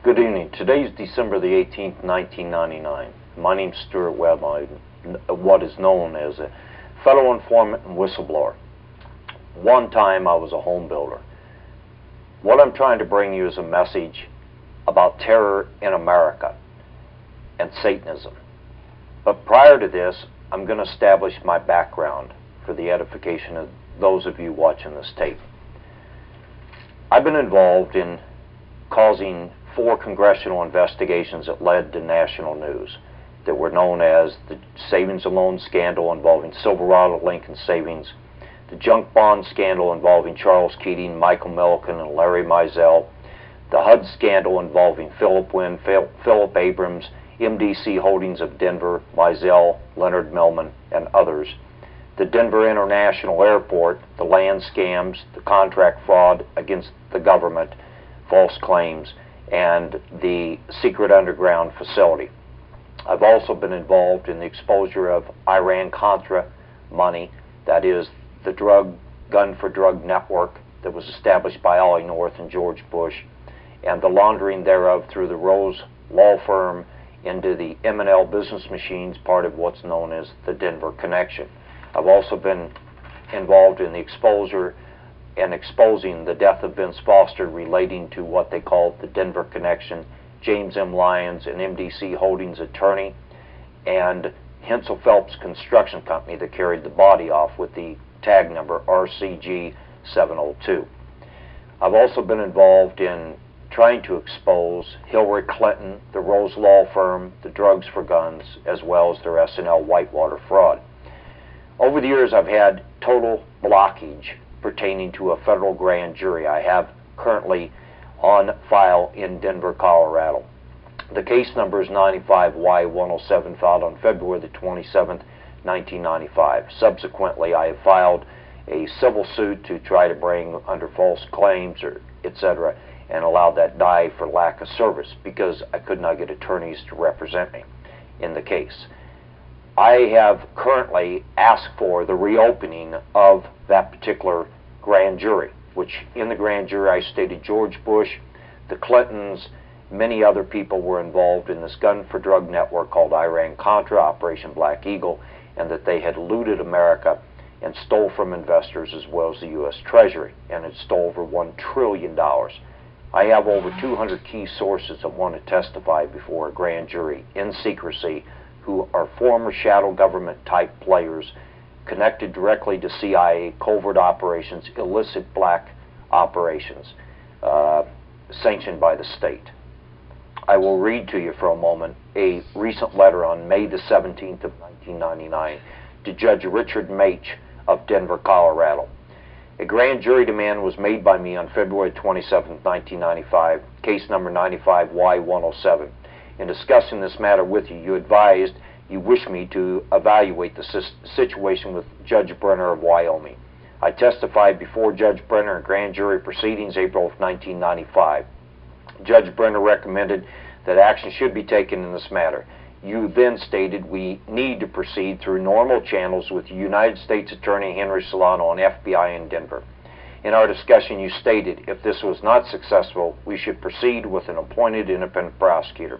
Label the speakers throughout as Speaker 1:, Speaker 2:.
Speaker 1: Good evening. Today is December the 18th, 1999. My name's Stuart Webb. I'm what is known as a federal informant and whistleblower. One time I was a home builder. What I'm trying to bring you is a message about terror in America and Satanism. But prior to this, I'm going to establish my background for the edification of those of you watching this tape. I've been involved in causing 4 congressional investigations that led to national news that were known as the savings and loan scandal involving Silverado Lincoln Savings, the junk bond scandal involving Charles Keating, Michael Milliken, and Larry Mizell, the HUD scandal involving Philip Wynn, Philip Abrams, MDC Holdings of Denver, Mizell, Leonard Millman, and others, the Denver International Airport, the land scams, the contract fraud against the government, false claims, and the secret underground facility. I've also been involved in the exposure of Iran-Contra money, that is the gun for drug network that was established by Ollie North and George Bush, and the laundering thereof through the Rose law firm into the M&L business machines, part of what's known as the Denver Connection. I've also been involved in the exposure and exposing the death of Vince Foster relating to what they called the Denver Connection, James M. Lyons, an MDC Holdings attorney, and Hensel Phelps Construction Company that carried the body off with the tag number RCG 702. I've also been involved in trying to expose Hillary Clinton, the Rose Law Firm, the Drugs for Guns, as well as their S&L Whitewater fraud. Over the years, I've had total blockage pertaining to a federal grand jury I have currently on file in Denver, Colorado. The case number is 95Y107, filed on February the 27th, 1995. Subsequently, I have filed a civil suit to try to bring under false claims, or etc., and allowed that die for lack of service because I could not get attorneys to represent me in the case. I have currently asked for the reopening of that particular grand jury, which in the grand jury I stated George Bush, the Clintons, many other people were involved in this gun for drug network called Iran-Contra, Operation Black Eagle, and that they had looted America and stole from investors as well as the U.S. Treasury, and had stole over $1 trillion. I have over 200 key sources that want to testify before a grand jury in secrecy who are former shadow government type players connected directly to CIA covert operations, illicit black operations sanctioned by the state. I will read to you for a moment a recent letter on May the 17th of 1999 to Judge Richard Mach of Denver, Colorado. A grand jury demand was made by me on February 27, 1995, case number 95Y107. In discussing this matter with you, you advised you wish me to evaluate the situation with Judge Brenner of Wyoming. I testified before Judge Brenner in grand jury proceedings April of 1995. Judge Brenner recommended that action should be taken in this matter. You then stated we need to proceed through normal channels with United States Attorney Henry Solano and FBI in Denver. In our discussion, you stated if this was not successful, we should proceed with an appointed independent prosecutor.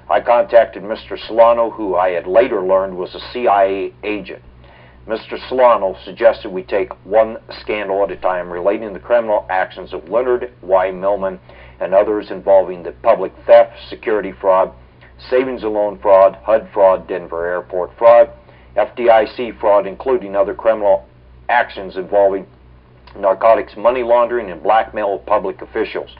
Speaker 1: I contacted Mr. Solano, who I had later learned was a CIA agent. Mr. Solano suggested we take one scandal at a time relating to the criminal actions of Leonard Y. Millman and others involving the public theft, security fraud, savings and loan fraud, HUD fraud, Denver airport fraud, FDIC fraud, including other criminal actions involving narcotics, money laundering, and blackmail of public officials.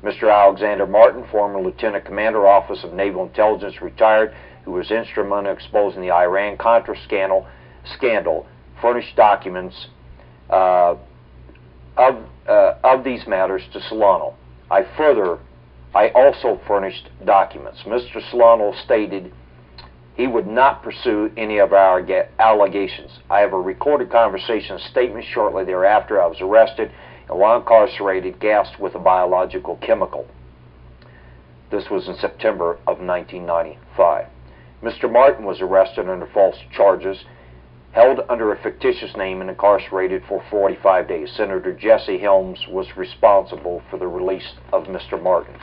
Speaker 1: Mr. Alexander Martin, former Lieutenant Commander, Office of Naval Intelligence, retired, who was instrumental in exposing the Iran-Contra scandal, furnished documents of these matters to Solano. I also furnished documents. Mr. Solano stated he would not pursue any of our allegations. I have a recorded conversation statement shortly thereafter. I was arrested and while incarcerated, gassed with a biological chemical. This was in September of 1995. Mr. Martin was arrested under false charges, held under a fictitious name, and incarcerated for 45 days. Senator Jesse Helms was responsible for the release of Mr. Martin.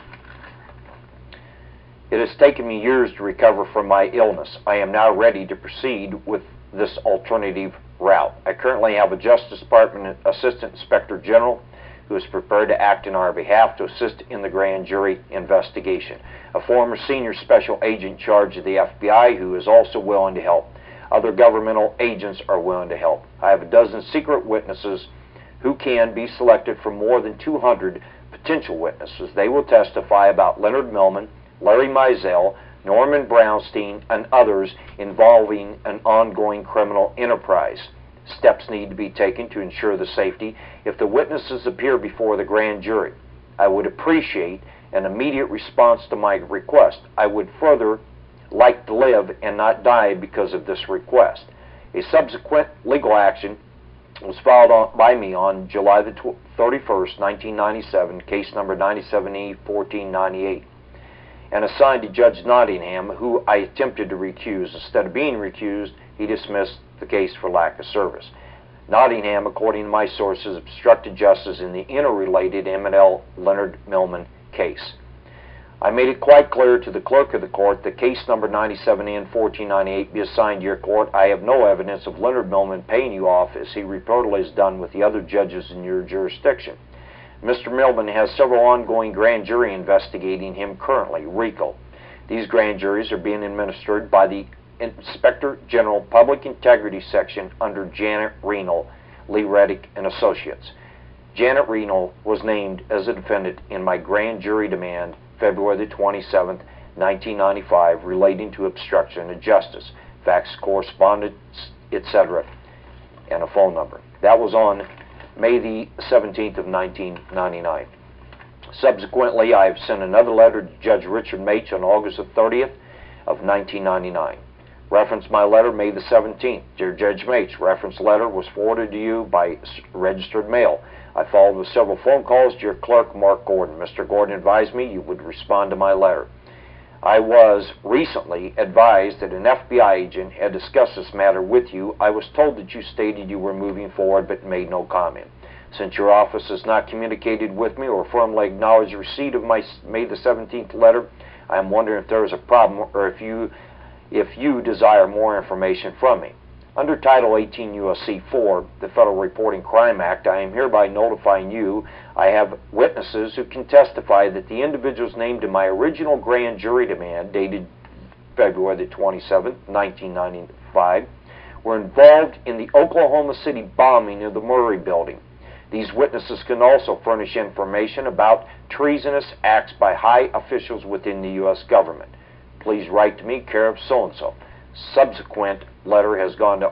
Speaker 1: It has taken me years to recover from my illness. I am now ready to proceed with this alternative route. I currently have a Justice Department Assistant Inspector General who is prepared to act in our behalf to assist in the grand jury investigation. A former senior special agent in charge of the FBI who is also willing to help. Other governmental agents are willing to help. I have a dozen secret witnesses who can be selected from more than 200 potential witnesses. They will testify about Leonard Millman, Larry Mizell, Norman Brownstein, and others involving an ongoing criminal enterprise. Steps need to be taken to ensure the safety if the witnesses appear before the grand jury. I would appreciate an immediate response to my request. I would further like to live and not die because of this request. A subsequent legal action was filed by me on July the 31st, 1997, case number 97E1498, and assigned to Judge Nottingham, who I attempted to recuse. Instead of being recused, he dismissed the case for lack of service. Nottingham, according to my sources, obstructed justice in the interrelated M&L Leonard Millman case. I made it quite clear to the clerk of the court that case number 97N1498 be assigned to your court. I have no evidence of Leonard Millman paying you off as he reportedly has done with the other judges in your jurisdiction. Mr. Millman has several ongoing grand jury investigating him currently, RICO. These grand juries are being administered by the Inspector General Public Integrity Section under Janet Reno, Lee Reddick and Associates. Janet Reno was named as a defendant in my grand jury demand February the 27th, 1995, relating to obstruction of justice, fax correspondence, etc., and a phone number. That was on May the 17th of 1999. Subsequently, I have sent another letter to Judge Richard Maitch on August the 30th of 1999. Reference my letter, May the 17th. Dear Judge Maitch, reference letter was forwarded to you by registered mail. I followed with several phone calls to your clerk, Mark Gordon. Mr. Gordon advised me you would respond to my letter. I was recently advised that an FBI agent had discussed this matter with you. I was told that you stated you were moving forward but made no comment. Since your office has not communicated with me or firmly acknowledged receipt of my May the 17th letter, I am wondering if there is a problem or if you desire more information from me. Under Title 18 U.S.C. 4, the Federal Reporting Crime Act, I am hereby notifying you I have witnesses who can testify that the individuals named in my original grand jury demand, dated February the 27th, 1995, were involved in the Oklahoma City bombing of the Murray Building. These witnesses can also furnish information about treasonous acts by high officials within the U.S. government. Please write to me, care of so-and-so. Subsequent letter has gone to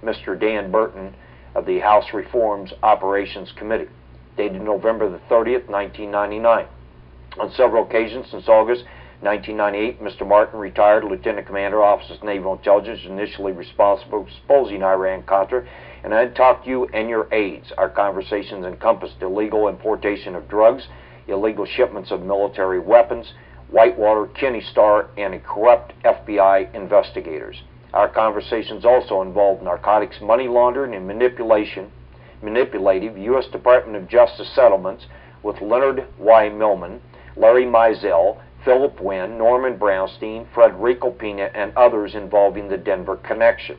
Speaker 1: Mr. Dan Burton of the House Reforms Operations Committee, dated November the 30th, 1999. On several occasions since August 1998, Mr. Martin, retired Lieutenant Commander, Office of Naval Intelligence, initially responsible for exposing Iran-Contra, and I had talked to you and your aides. Our conversations encompassed illegal importation of drugs, illegal shipments of military weapons, Whitewater, Kenny Starr, and corrupt FBI investigators. Our conversations also involved narcotics, money laundering, and manipulative U.S. Department of Justice settlements with Leonard Y. Millman, Larry Mizell, Philip Wynn, Norman Brownstein, Frederico Pena, and others involving the Denver connection.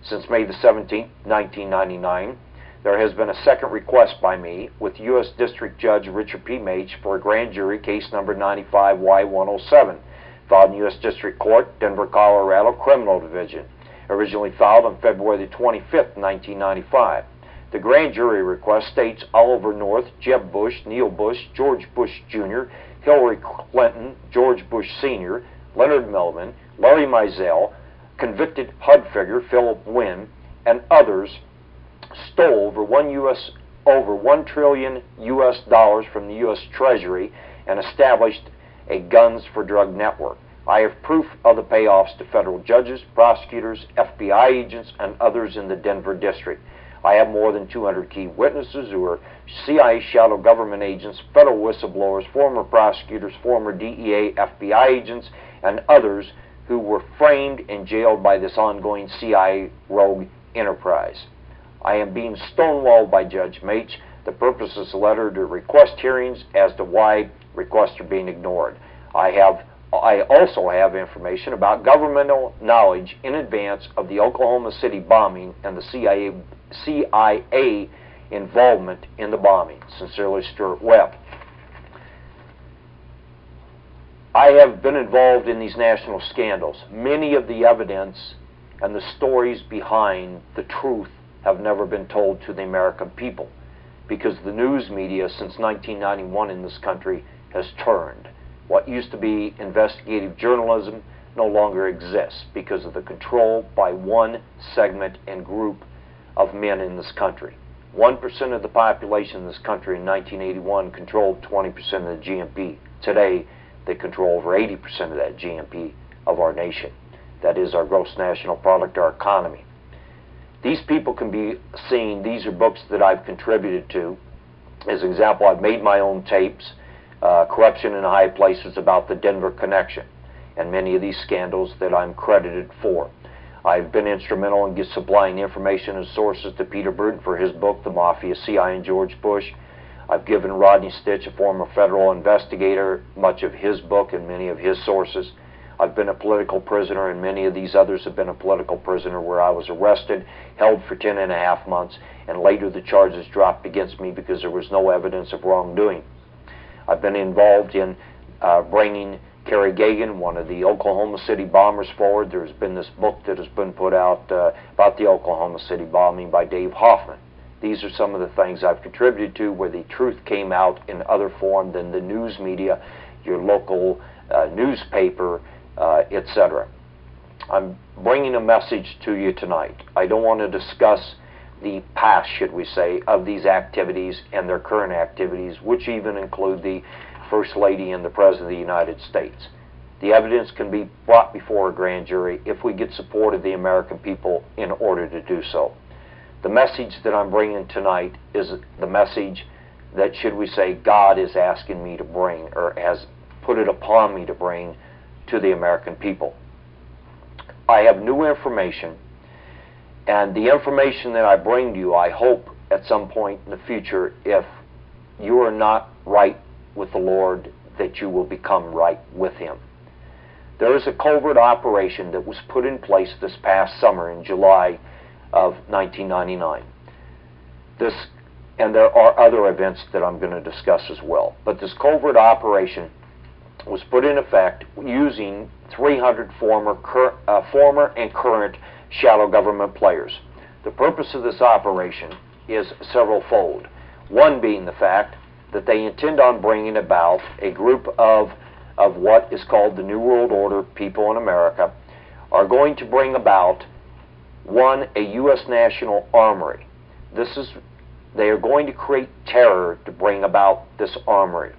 Speaker 1: Since May the 17th, 1999, there has been a second request by me with U.S. District Judge Richard P. Maitch for a grand jury, case number 95Y107, filed in U.S. District Court, Denver, Colorado, Criminal Division, originally filed on February the 25th, 1995. The grand jury request states Oliver North, Jeb Bush, Neil Bush, George Bush Jr., Hillary Clinton, George Bush Sr., Leonard Millman, Larry Mizell, convicted HUD figure Philip Wynn, and others stole over $1 trillion from the U.S. Treasury and established a guns for drug network. I have proof of the payoffs to federal judges, prosecutors, FBI agents, and others in the Denver district. I have more than 200 key witnesses who are CIA shadow government agents, federal whistleblowers, former prosecutors, former DEA, FBI agents, and others who were framed and jailed by this ongoing CIA rogue enterprise. I am being stonewalled by Judge Maitch. The purpose of this letter to request hearings as to why requests are being ignored. I have I also have information about governmental knowledge in advance of the Oklahoma City bombing and the CIA involvement in the bombing. Sincerely, Stuart Webb. I have been involved in these national scandals. Many of the evidence and the stories behind the truth have never been told to the American people, because the news media since 1991 in this country has turned. What used to be investigative journalism no longer exists because of the control by one segment and group of men in this country. 1% of the population in this country in 1981 controlled 20% of the GNP. Today, they control over 80% of that GNP of our nation. That is our gross national product, our economy. These people can be seen. These are books that I've contributed to. As an example, I've made my own tapes, Corruption in High Places, about the Denver connection, and many of these scandals that I'm credited for. I've been instrumental in supplying information and sources to Peter Bruton for his book, The Mafia, CIA, and George Bush. I've given Rodney Stitch, a former federal investigator, much of his book and many of his sources. I've been a political prisoner, and many of these others have been a political prisoner, where I was arrested, held for 10.5 months, and later the charges dropped against me because there was no evidence of wrongdoing. I've been involved in bringing Kerry Gagan, one of the Oklahoma City bombers, forward. There's been this book that has been put out about the Oklahoma City bombing by Dave Hoffman. These are some of the things I've contributed to where the truth came out in other form than the news media, your local newspaper, etc. I'm bringing a message to you tonight. I don't want to discuss the past, should we say, of these activities and their current activities, which even include the First Lady and the President of the United States. The evidence can be brought before a grand jury if we get support of the American people in order to do so. The message that I'm bringing tonight is the message that, should we say, God is asking me to bring, or has put it upon me to bring to the American people. I have new information, and the information that I bring to you, I hope at some point in the future, if you are not right with the Lord, that you will become right with Him. There is a covert operation that was put in place this past summer in July of 1999. And there are other events that I'm going to discuss as well. But this covert operation was put in effect using 300 former and current shadow government players. The purpose of this operation is several-fold. One being the fact that they intend on bringing about a group of what is called the New World Order people in America are going to bring about, one, a U.S. national armory. They are going to create terror to bring about this armory.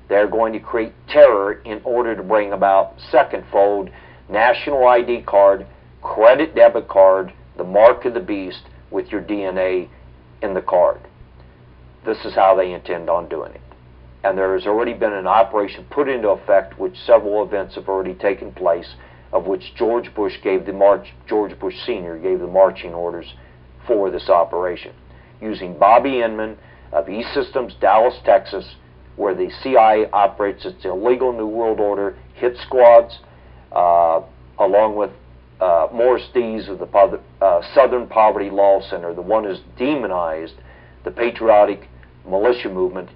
Speaker 1: They are going to create terror in order to bring about, second-fold, national ID card, credit debit card, the mark of the beast with your DNA in the card. This is how they intend on doing it. And there has already been an operation put into effect, which several events have already taken place, of which George Bush Sr. gave the marching orders for this operation, using Bobby Inman of E-Systems, Dallas, Texas, where the CIA operates its illegal New World Order hit squads, along with Morris Dees of the Southern Poverty Law Center, the one who's demonized the patriotic militia movement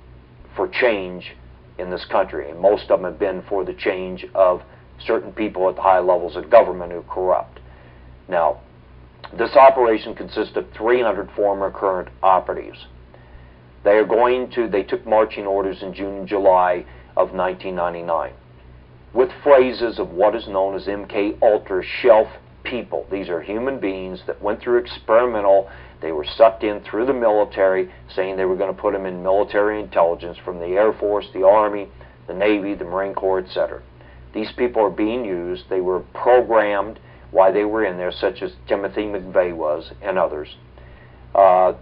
Speaker 1: for change in this country. And most of them have been for the change of certain people at the high levels of government who are corrupt. Now, this operation consists of 300 former current operatives. They took marching orders in June and July of 1999 with phrases of what is known as MK Ultra shelf people. These are human beings that went through they were sucked in through the military, saying they were going to put them in military intelligence from the Air Force, the Army, the Navy, the Marine Corps, etc. These people are being used. They were programmed while they were in there, such as Timothy McVeigh was and others.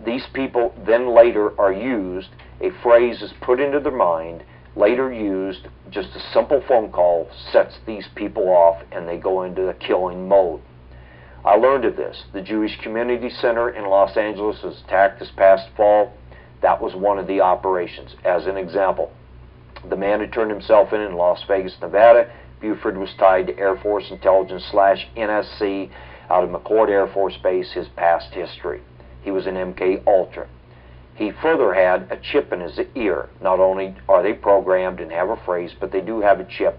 Speaker 1: These people then later are used, a phrase is put into their mind, later used, just a simple phone call sets these people off and they go into the killing mode. I learned of this. The Jewish Community Center in Los Angeles was attacked this past fall. That was one of the operations. As an example, the man who turned himself in Las Vegas, Nevada, Buford was tied to Air Force Intelligence / NSC out of McCord Air Force Base, his past history. He was an MK Ultra. He further had a chip in his ear. Not only are they programmed and have a phrase, but they do have a chip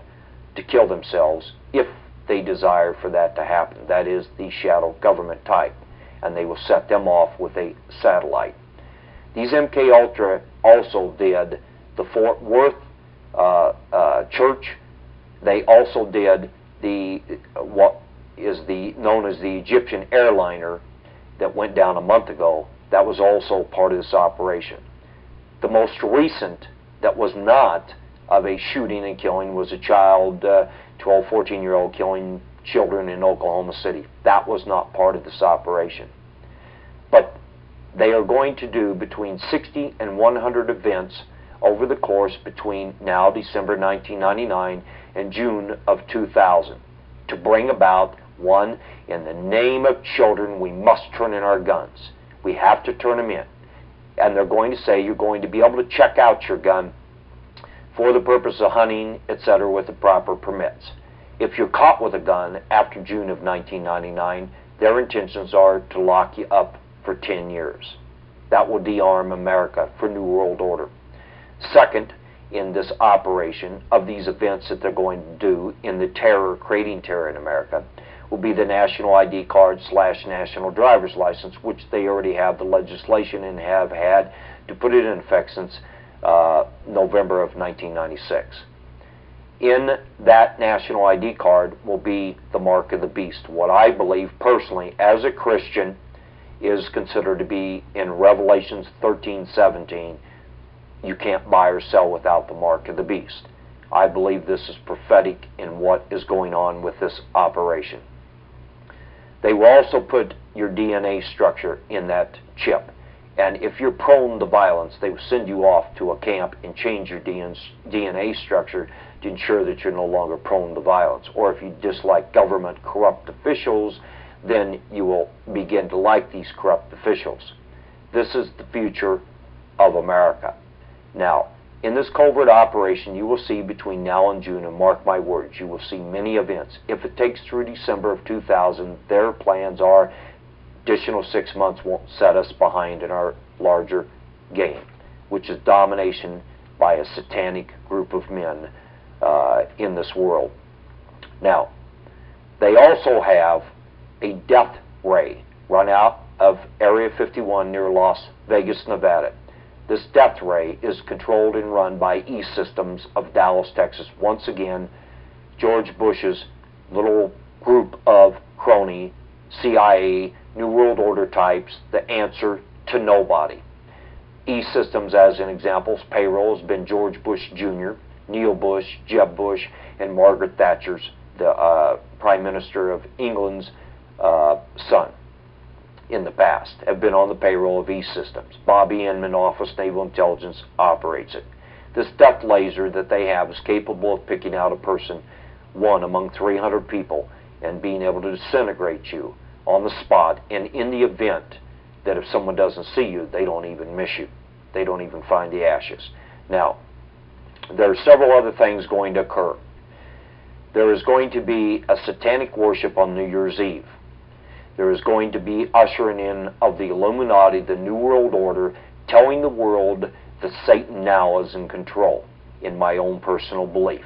Speaker 1: to kill themselves if they desire for that to happen. That is the shadow government type, and they will set them off with a satellite. These MK Ultra also did the Fort Worth church. They also did the what is known as the Egyptian airliner that went down a month ago. That was also part of this operation. The most recent that was not of a shooting and killing was a child, 12, 14-year-old killing children in Oklahoma City. That was not part of this operation. But they are going to do between 60 and 100 events over the course between now, December 1999, and June of 2000 to bring about, one, in the name of children, we must turn in our guns. We have to turn them in. And they're going to say you're going to be able to check out your gun for the purpose of hunting, etc., with the proper permits. If you're caught with a gun after June of 1999, their intentions are to lock you up for 10 years. That will de-arm America for New World Order. Second, in this operation of these events that they're going to do in the terror, creating terror in America, will be the national ID card / national driver's license, which they already have the legislation and have had to put it in effect since November of 1996. In that national ID card will be the mark of the beast, what I believe personally as a Christian is considered to be in Revelations 13:17, you can't buy or sell without the mark of the beast. I believe this is prophetic in what is going on with this operation. They will also put your DNA structure in that chip. And if you're prone to violence, they will send you off to a camp and change your DNA structure to ensure that you're no longer prone to violence. Or if you dislike government corrupt officials, then you will begin to like these corrupt officials. This is the future of America. Now, in this covert operation, you will see between now and June, and mark my words, you will see many events. If it takes through December of 2000, their plans are additional 6 months won't set us behind in our larger game, which is domination by a satanic group of men in this world. Now, they also have a death ray run out of Area 51 near Las Vegas, Nevada. This death ray is controlled and run by E-Systems of Dallas, Texas. Once again, George Bush's little group of crony, CIA, New World Order types, the answer to nobody. E-Systems, as an example's payroll has been George Bush Jr., Neil Bush, Jeb Bush, and Margaret Thatcher's, the Prime Minister of England's son. In the past, have been on the payroll of E-Systems. Bobby Inman, Office Naval Intelligence, operates it. This death laser that they have is capable of picking out a person, one among 300 people, and being able to disintegrate you on the spot, and in the event that if someone doesn't see you, they don't even miss you. They don't even find the ashes. Now, there are several other things going to occur. There is going to be a satanic worship on New Year's Eve. There is going to be ushering in of the Illuminati, the New World Order, telling the world that Satan now is in control, in my own personal belief.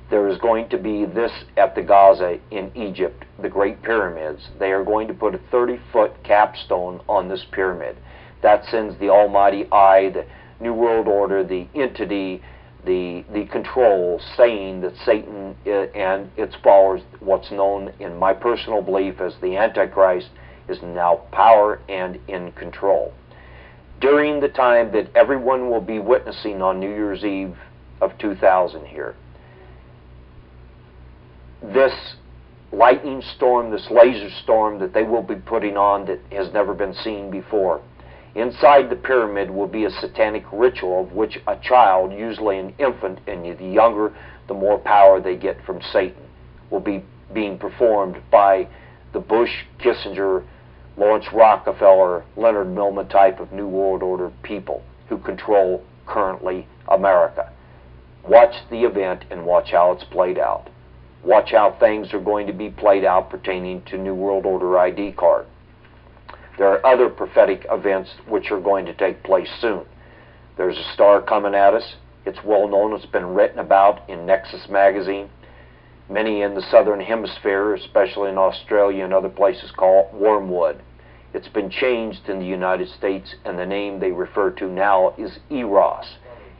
Speaker 1: There is going to be this at the Gaza in Egypt, the Great Pyramids. They are going to put a 30-foot capstone on this pyramid. That sends the Almighty Eye, the New World Order, the entity, the control, saying that Satan and its followers, what's known in my personal belief as the Antichrist, is now power and in control. During the time that everyone will be witnessing on New Year's Eve of 2000 here, this lightning storm, this laser storm that they will be putting on that has never been seen before, inside the pyramid will be a satanic ritual of which a child, usually an infant, and the younger, the more power they get from Satan, will be being performed by the Bush, Kissinger, Lawrence Rockefeller, Leonard Millman type of New World Order people who control currently America. Watch the event and watch how it's played out. Watch how things are going to be played out pertaining to New World Order ID card. There are other prophetic events which are going to take place soon. There's a star coming at us. It's well known. It's been written about in Nexus magazine. Many in the southern hemisphere, especially in Australia and other places, call it wormwood. It's been changed in the United States, and the name they refer to now is Eros.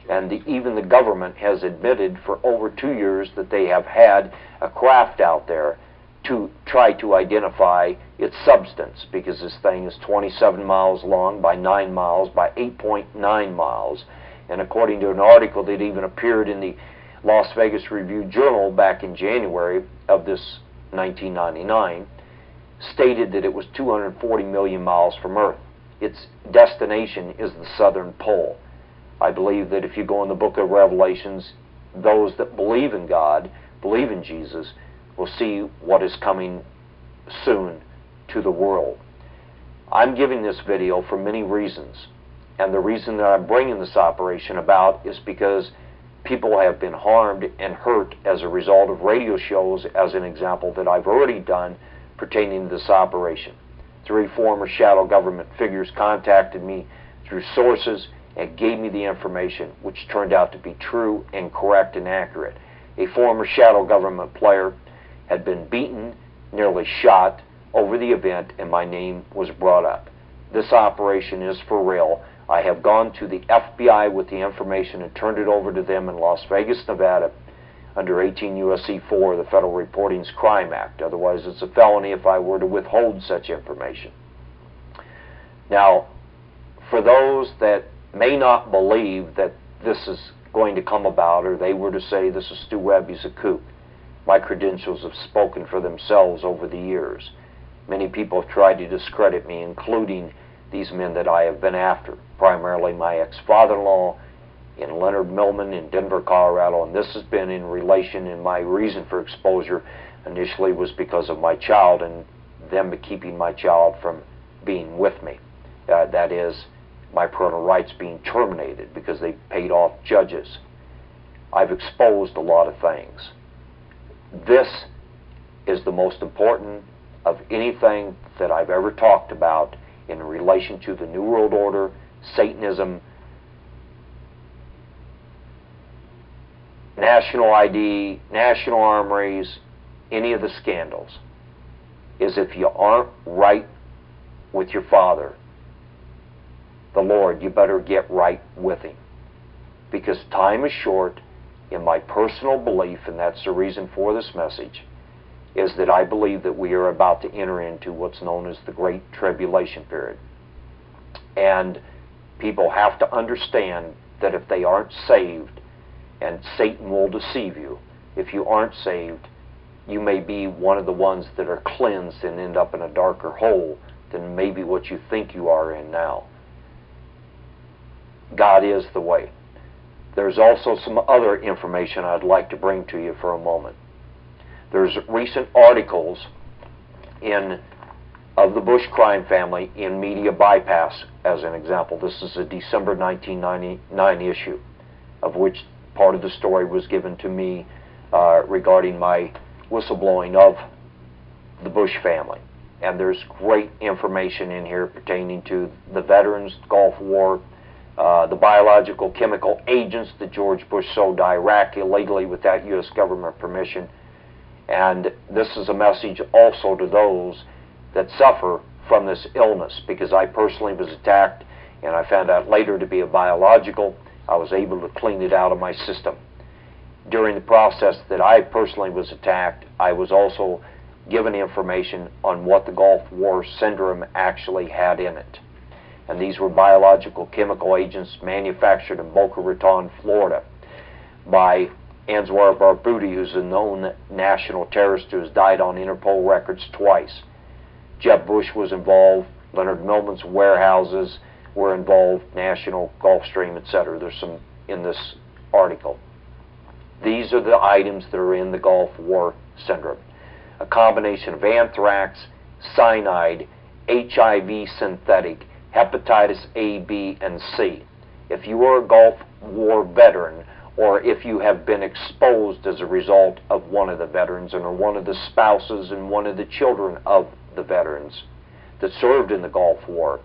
Speaker 1: And even the government has admitted for over 2 years that they have had a craft out there to try to identify its substance, because this thing is 27 miles long by 9 miles by 8.9 miles. And according to an article that even appeared in the Las Vegas Review-Journal back in January of this 1999, stated that it was 240 million miles from Earth. Its destination is the southern pole. I believe that if you go in the book of Revelations, those that believe in God, believe in Jesus, will see what is coming soon to the world. I'm giving this video for many reasons, and the reason that I'm bringing this operation about is because people have been harmed and hurt as a result of radio shows, as an example that I've already done pertaining to this operation. 3 former shadow government figures contacted me through sources and gave me the information, which turned out to be true and correct and accurate. A former shadow government player had been beaten, nearly shot, over the event, and my name was brought up. This operation is for real. I have gone to the FBI with the information and turned it over to them in Las Vegas, Nevada, under 18 U.S.C. 4 of the Federal Reporting's Crime Act. Otherwise, it's a felony if I were to withhold such information. Now, for those that may not believe that this is going to come about, or they were to say this is Stu Webb, he's a kook, my credentials have spoken for themselves over the years. Many people have tried to discredit me, including these men that I have been after, primarily my ex-father-in-law in Leonard Millman in Denver, Colorado, and this has been in relation, and my reason for exposure initially was because of my child and them keeping my child from being with me. That is, my parental rights being terminated because they paid off judges. I've exposed a lot of things. This is the most important of anything that I've ever talked about in relation to the New World Order, Satanism, national ID, national armories, any of the scandals, is if you aren't right with your Father, the Lord, you better get right with Him. Because time is short. In my personal belief, and that's the reason for this message, is that I believe that we are about to enter into what's known as the Great Tribulation period. And people have to understand that if they aren't saved, and Satan will deceive you, if you aren't saved, you may be one of the ones that are cleansed and end up in a darker hole than maybe what you think you are in now. God is the way. There's also some other information I'd like to bring to you for a moment. There's recent articles of the Bush crime family in Media Bypass, as an example. This is a December 1999 issue, of which part of the story was given to me regarding my whistleblowing of the Bush family. And there's great information in here pertaining to the veterans, Gulf War, the biological chemical agents that George Bush sold to Iraq illegally without U.S. government permission. And this is a message also to those that suffer from this illness, because I personally was attacked, and I found out later to be a biological. I was able to clean it out of my system. During the process that I personally was attacked, I was also given information on what the Gulf War syndrome actually had in it. And these were biological chemical agents manufactured in Boca Raton, Florida, by Anwar Barghouti, who's a known national terrorist who has died on Interpol records twice. Jeb Bush was involved. Leonard Millman's warehouses were involved, National, Gulfstream, etc. There's some in this article. These are the items that are in the Gulf War syndrome. A combination of anthrax, cyanide, HIV synthetic, hepatitis A, B, and C. If you are a Gulf War veteran or if you have been exposed as a result of one of the veterans and or one of the spouses and one of the children of the veterans that served in the Gulf War,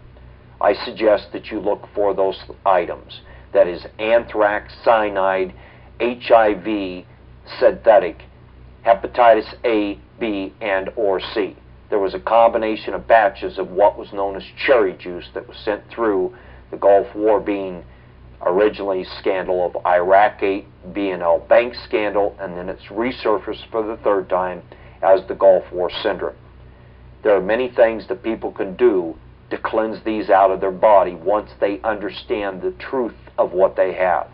Speaker 1: I suggest that you look for those items. That is anthrax, cyanide, HIV, synthetic, hepatitis A, B, and or C. There was a combination of batches of what was known as cherry juice that was sent through the Gulf War, being originally scandal of Iraq-8, B&L Bank scandal, and then it's resurfaced for the third time as the Gulf War syndrome. There are many things that people can do to cleanse these out of their body once they understand the truth of what they have.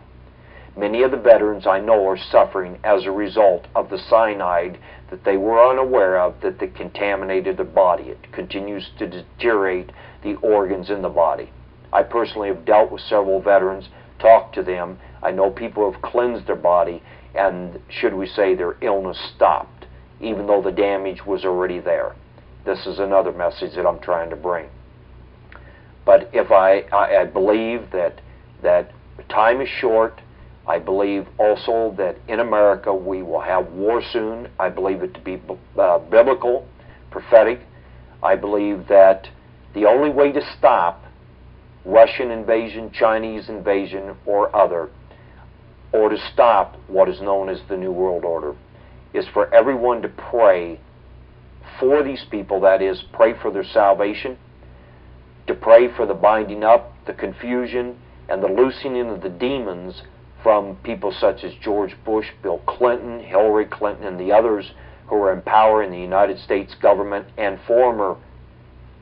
Speaker 1: Many of the veterans I know are suffering as a result of the cyanide that they were unaware of, that contaminated their body. It continues to deteriorate the organs in the body. I personally have dealt with several veterans, talked to them. I know people have cleansed their body, and should we say their illness stopped, even though the damage was already there. This is another message that I'm trying to bring. But if I believe that time is short. I believe also that in America we will have war soon. I believe it to be biblical, prophetic. I believe that the only way to stop Russian invasion, Chinese invasion, or other, or to stop what is known as the New World Order, is for everyone to pray for these people. That is, pray for their salvation, to pray for the binding up, the confusion, and the loosening of the demons from people such as George Bush, Bill Clinton, Hillary Clinton, and the others who are in power in the United States government and former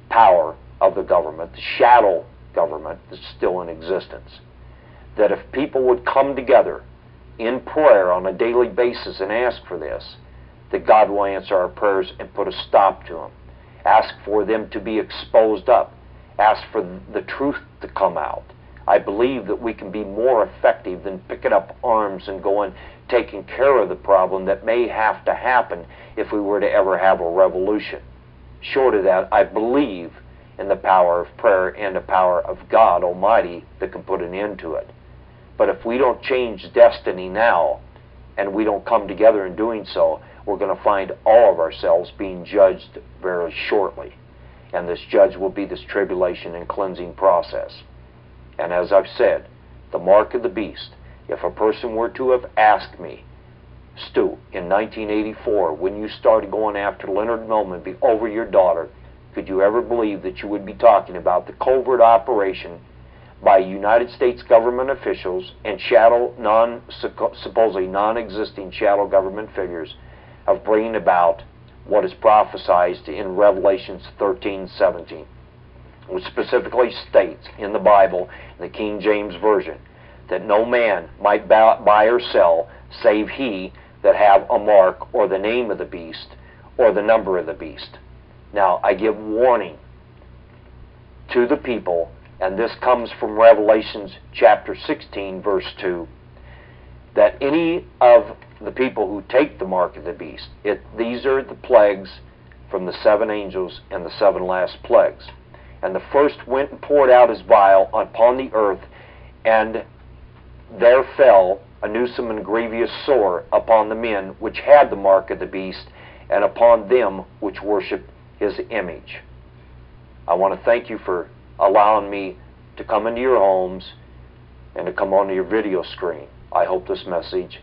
Speaker 1: power of the government, the shadow government that's still in existence. That if people would come together in prayer on a daily basis and ask for this, that God will answer our prayers and put a stop to them. Ask for them to be exposed up. Ask for the truth to come out. I believe that we can be more effective than picking up arms and going, taking care of the problem that may have to happen if we were to ever have a revolution. Short of that, I believe in the power of prayer and the power of God Almighty that can put an end to it. But if we don't change destiny now, and we don't come together in doing so, we're going to find all of ourselves being judged very shortly. And this judge will be this tribulation and cleansing process. And as I've said, the mark of the beast, if a person were to have asked me, Stu, in 1984, when you started going after Leonard Millman over your daughter, could you ever believe that you would be talking about the covert operation by United States government officials and supposedly non-existing shadow government figures of bringing about what is prophesied in Revelations 13:17, which specifically states in the Bible, in the King James Version, that no man might buy or sell save he that have a mark or the name of the beast or the number of the beast. Now, I give warning to the people, and this comes from Revelations chapter 16, verse 2, that any of the people who take the mark of the beast, these are the plagues from the 7 angels and the 7 last plagues. And the first went and poured out his vial upon the earth, and there fell a newsome and grievous sore upon the men which had the mark of the beast, and upon them which worshipped his image. I want to thank you for allowing me to come into your homes and to come onto your video screen. I hope this message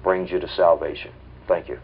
Speaker 1: brings you to salvation. Thank you.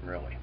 Speaker 2: really.